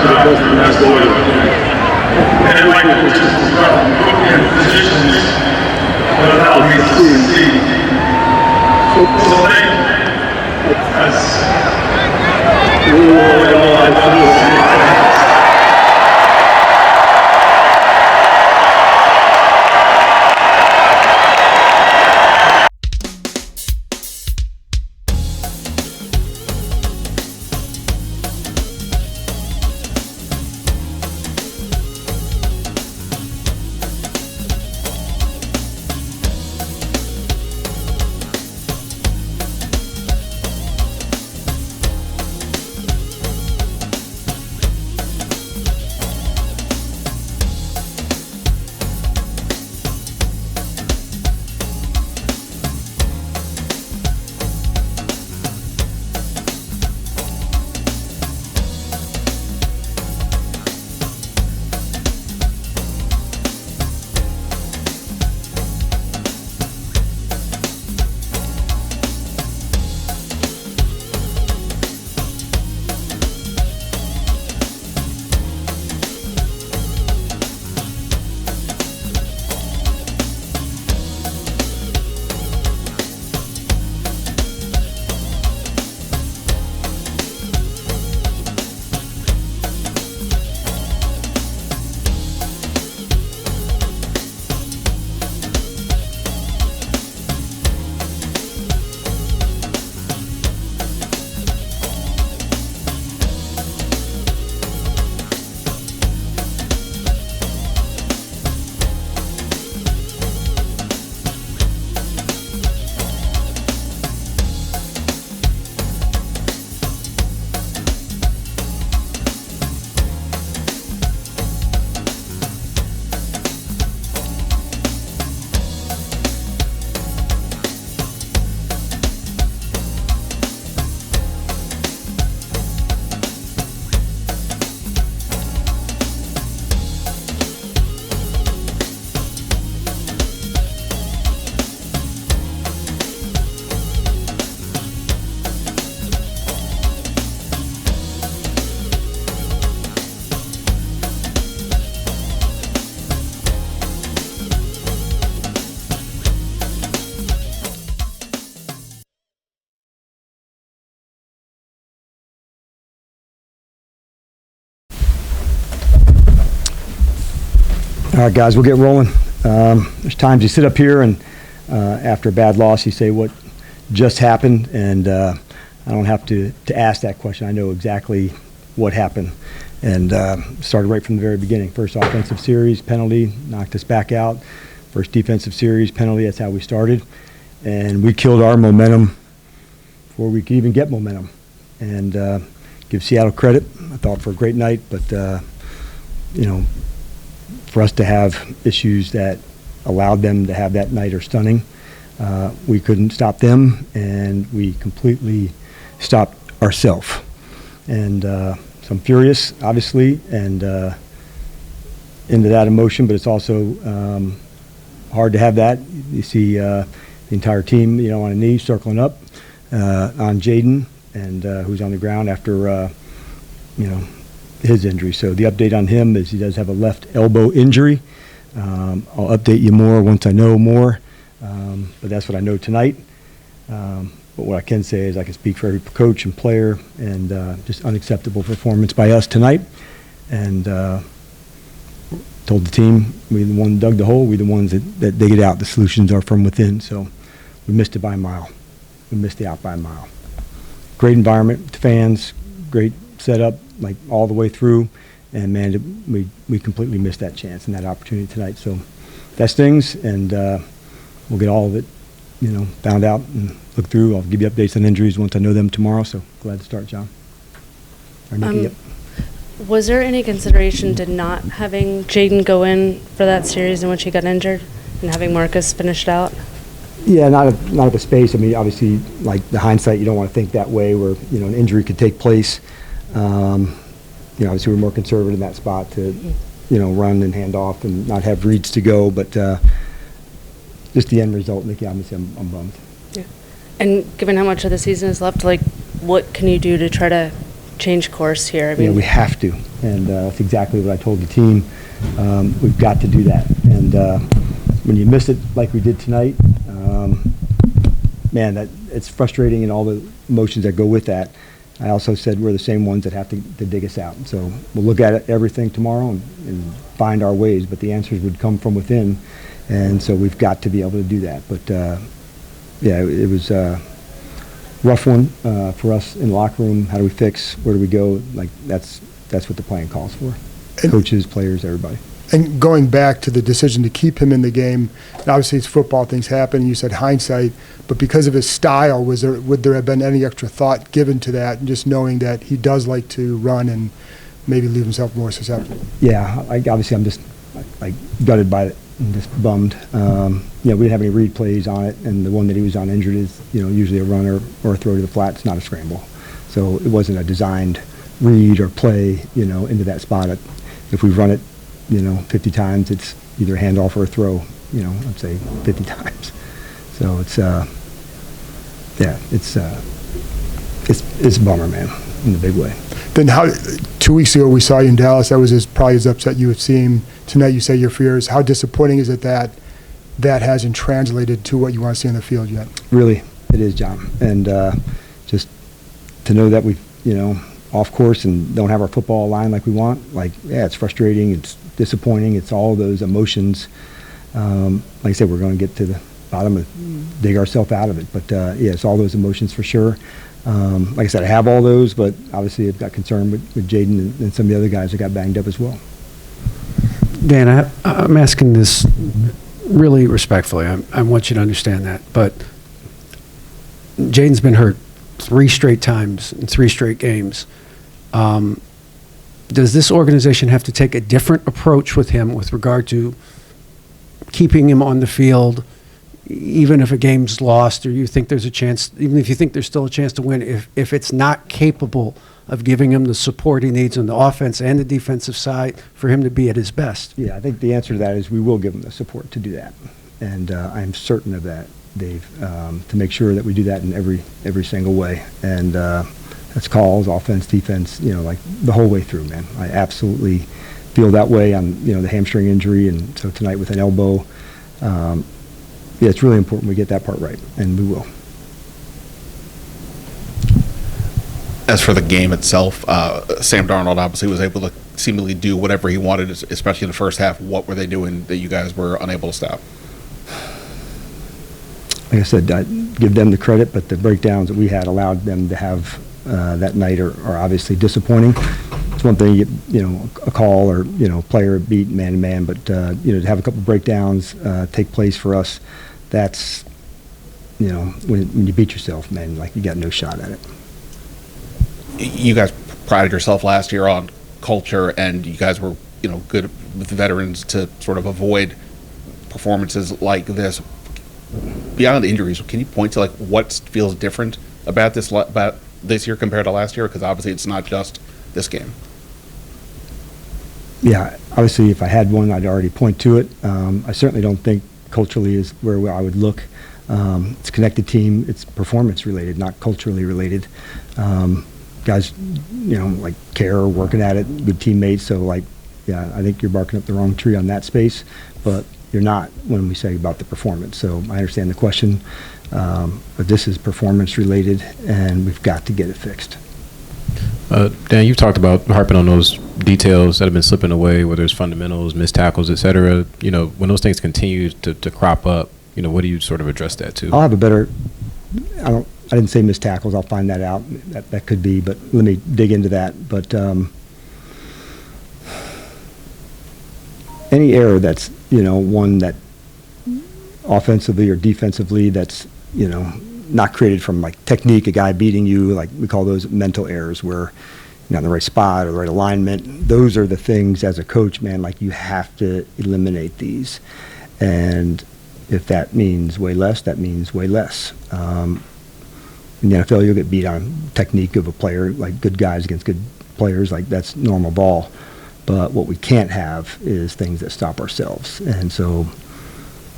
to the best of their ability. And like the positions that allow me to succeed. So thank you. That's really all I do. All right, guys, we'll get rolling. There's times you sit up here and after a bad loss, you say what just happened, and I don't have to ask that question. I know exactly what happened, and started right from the very beginning. First offensive series, penalty, knocked us back out. First defensive series, penalty, that's how we started. And we killed our momentum before we could even get momentum. And give Seattle credit, I thought, for a great night, but, you know, for us to have issues that allowed them to have that night are stunning. We couldn't stop them, and we completely stopped ourselves. And so I'm furious, obviously, and into that emotion, but it's also hard to have that. You see the entire team, you know, on a knee, circling up on Jaden, and who's on the ground after, you know, his injury. So the update on him is he does have a left elbow injury. I'll update you more once I know more, but that's what I know tonight. But what I can say is I can speak for every coach and player, and just unacceptable performance by us tonight. And told the team, we're the one that dug the hole, we're the ones that dig it out. The solutions are from within, so we missed it by a mile. We missed it out by a mile. Great environment, the fans, great setup, like all the way through, and man, we completely missed that chance and that opportunity tonight. So that stings, and we'll get all of it, you know, found out and look through. I'll give you updates on injuries once I know them tomorrow. So glad to start, John. Or Nikki, yep. Was there any consideration to not having Jaden go in for that series in which he got injured and having Marcus finish it out? Yeah, not at the space. I mean, obviously, like the hindsight, you don't want to think that way where, you know, an injury could take place. You know, obviously we're more conservative in that spot to, you know, run and hand off and not have reads to go. But just the end result, Nikki, obviously I'm bummed. Yeah. And given how much of the season is left, like, what can you do to try to change course here? I You mean, know, we have to, and that's exactly what I told the team. We've got to do that, and when you miss it like we did tonight, man, it's frustrating, and all the emotions that go with that. I also said we're the same ones that have to dig us out. So we'll look at everything tomorrow and find our ways, but the answers would come from within, and so we've got to be able to do that. But yeah, it was a rough one for us in the locker room. How do we fix? Where do we go? Like that's what the plan calls for. Coaches, players, everybody. And going back to the decision to keep him in the game, and obviously it's football, things happen, you said hindsight, but because of his style, would there have been any extra thought given to that, and just knowing that he does like to run and maybe leave himself more susceptible? Yeah, obviously I'm just like gutted by it and just bummed. You know, we didn't have any read plays on it, and the one that he was on injured is, you know, usually a runner or a throw to the flat. It's not a scramble. So it wasn't a designed read or play, you know, into that spot. If we run it, you know, 50 times, it's either a handoff or a throw, you know, I'd say 50 times. So it's, yeah, it's a bummer, man, in a big way. Then 2 weeks ago we saw you in Dallas, that was probably as upset you would seem. Tonight you say your fears. How disappointing is it that hasn't translated to what you want to see on the field yet? Really, it is, John. And just to know that we've, you know, off course and don't have our football aligned like we want, like, yeah, it's frustrating, it's disappointing, it's all those emotions. Like I said, we're going to get to the bottom and dig ourselves out of it. But yeah, it's all those emotions for sure. Like I said, I have all those, but obviously I've got concern with Jaden and some of the other guys that got banged up as well. Dan, I'm asking this really respectfully. I want you to understand that. But Jaden's been hurt 3 straight times in 3 straight games. Does this organization have to take a different approach with him with regard to keeping him on the field, even if a game's lost, or you think there's a chance, even if you think there's still a chance to win, if it's not capable of giving him the support he needs on the offense and the defensive side for him to be at his best? Yeah, I think the answer to that is we will give him the support to do that. And I'm certain of that, Dave, to make sure that we do that in every single way. And that's calls, offense, defense, you know, like the whole way through, man. I absolutely feel that way on, you know, the hamstring injury, and so tonight with an elbow. Yeah, it's really important we get that part right, and we will. As for the game itself, Sam Darnold obviously was able to seemingly do whatever he wanted, especially in the first half. What were they doing that you guys were unable to stop? Like I said, I give them the credit, but the breakdowns that we had allowed them to have that night are obviously disappointing. It's one thing, you know, a call or, you know, player beat man-to-man, but, you know, to have a couple breakdowns take place for us, that's, you know, when you beat yourself, man, like you got no shot at it. You guys prided yourself last year on culture, and you guys were, you know, good with the veterans to sort of avoid performances like this. Beyond the injuries, can you point to like what feels different about this year compared to last year? Because obviously it's not just this game. Yeah, obviously if I had one, I'd already point to it. I certainly don't think culturally is where I would look. It's a connected team. It's performance related, not culturally related. Guys, you know, like care, working at it, good teammates. So like, yeah, I think you're barking up the wrong tree on that space, but you're not when we say about the performance. So I understand the question, but this is performance related, and we've got to get it fixed. Dan, you've talked about harping on those details that have been slipping away, whether it's fundamentals, missed tackles, et cetera. You know, when those things continue to crop up, you know, what do you sort of address that to? I'll have a better, I didn't say missed tackles. I'll find that out. That could be, but let me dig into that. But any error that's, you know, one that offensively or defensively that's, you know, not created from like technique, a guy beating you, like we call those mental errors where you're not in the right spot or the right alignment. Those are the things as a coach, man, like you have to eliminate these. And if that means way less, that means way less. In the NFL, you'll get beat on technique of a player, like good guys against good players, like that's normal ball. But what we can't have is things that stop ourselves. And so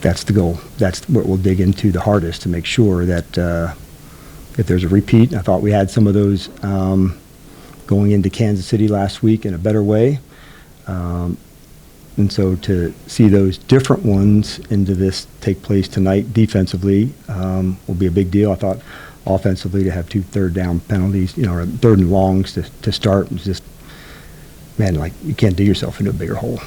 that's the goal. That's what we'll dig into the hardest to make sure that if there's a repeat, I thought we had some of those going into Kansas City last week in a better way. And so to see those different ones into this take place tonight defensively will be a big deal. I thought offensively to have 2 third down penalties, or third and longs to start was just, man, like you can't dig yourself into a bigger hole.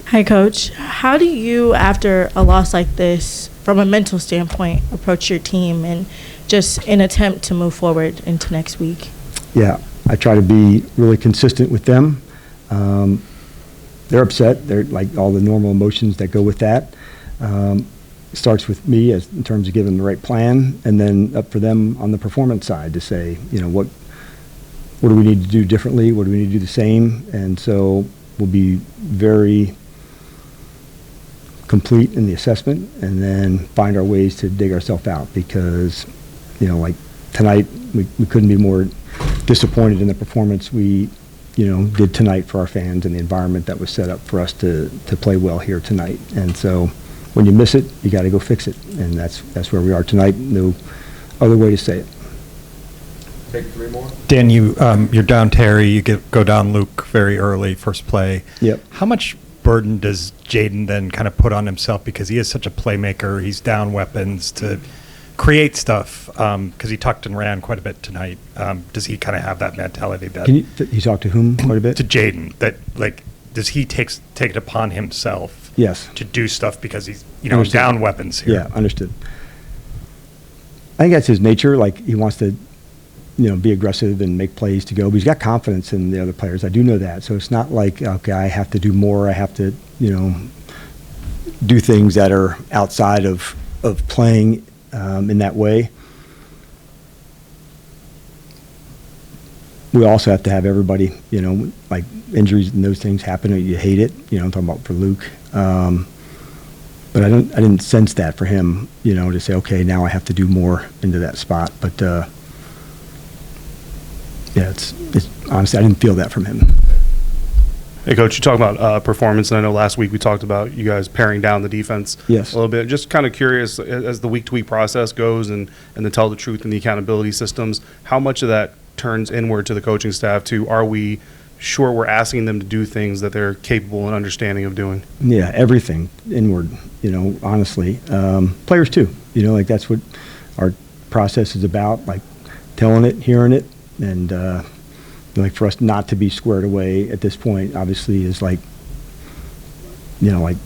Hi, Coach. How do you, after a loss like this, from a mental standpoint, approach your team and just an attempt to move forward into next week? Yeah, I try to be really consistent with them. They're upset. They're like all the normal emotions that go with that. It starts with me in terms of giving them the right plan, and then up for them on the performance side to say, what do we need to do differently? What do we need to do the same? And so we'll be very complete in the assessment and then find our ways to dig ourselves out because, like tonight, we couldn't be more disappointed in the performance we did tonight for our fans and the environment that was set up for us to play well here tonight. And so when you miss it, you got to go fix it. And that's where we are tonight. No other way to say it. Take 3 more. Dan, you're down Terry. You go down Luke very early, first play. Yep. How much burden does Jaden then kind of put on himself because he is such a playmaker? He's down weapons to create stuff because he tucked and ran quite a bit tonight. Does he kind of have that mentality that you talk to whom quite a bit? To Jaden, that does he take it upon himself? Yes. To do stuff because he's Understood. down weapons here. Yeah, understood. I think that's his nature. Like he wants to, be aggressive and make plays to go. But he's got confidence in the other players. I do know that. So it's not like okay, I have to do more. I have to, do things that are outside of playing. In that way. We also have to have everybody, like injuries and those things happen, you hate it, I'm talking about for Luke. But I didn't sense that for him, to say, okay, now I have to do more into that spot. But, yeah, it's honestly, I didn't feel that from him. Hey, Coach, you talk about performance, and I know last week we talked about you guys paring down the defense a little bit. Just kind of curious, as the week-to-week process goes and the tell the truth and the accountability systems, how much of that turns inward to the coaching staff to are we sure we're asking them to do things that they're capable and understanding of doing? Yeah, everything inward, honestly. Players too, like that's what our process is about, like telling it, hearing it, and like for us not to be squared away at this point, obviously, is like, like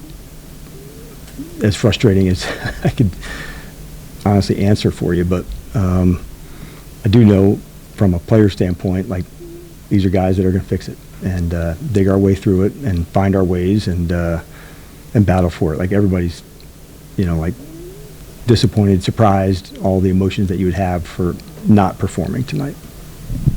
as frustrating as I could honestly answer for you. But I do know from a player standpoint, like these are guys that are going to fix it and dig our way through it and find our ways and battle for it. Like everybody's, like disappointed, surprised, all the emotions that you would have for not performing tonight.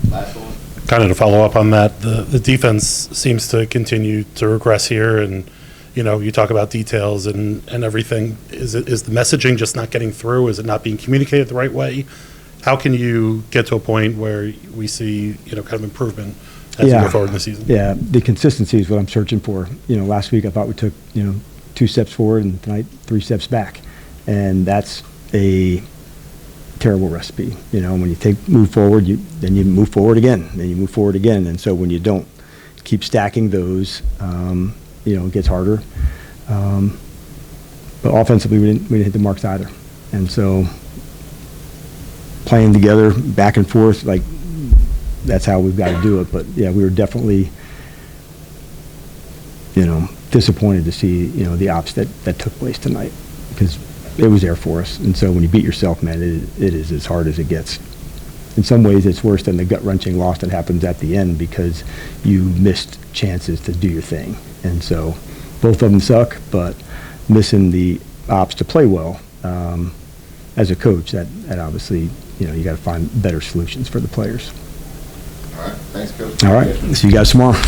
Last one. Kind of to follow up on that, the defense seems to continue to regress here, and you talk about details and everything. Is the messaging just not getting through? Is it not being communicated the right way? How can you get to a point where we see kind of improvement as we go forward in the season? Yeah, the consistency is what I'm searching for. Last week I thought we took 2 steps forward, and tonight 3 steps back, and that's a terrible recipe. When you move forward, then you move forward again, then you move forward again, and so when you don't keep stacking those, it gets harder. But offensively, we didn't hit the marks either, and so playing together, back and forth, like that's how we've got to do it. But yeah, we were definitely, disappointed to see the ops that took place tonight because it was there for us. And so when you beat yourself, man, it is as hard as it gets. In some ways, it's worse than the gut-wrenching loss that happens at the end because you missed chances to do your thing. And so both of them suck, but missing the ops to play well, as a coach, that obviously, you got to find better solutions for the players. All right. Thanks, Coach. All right. See you guys tomorrow.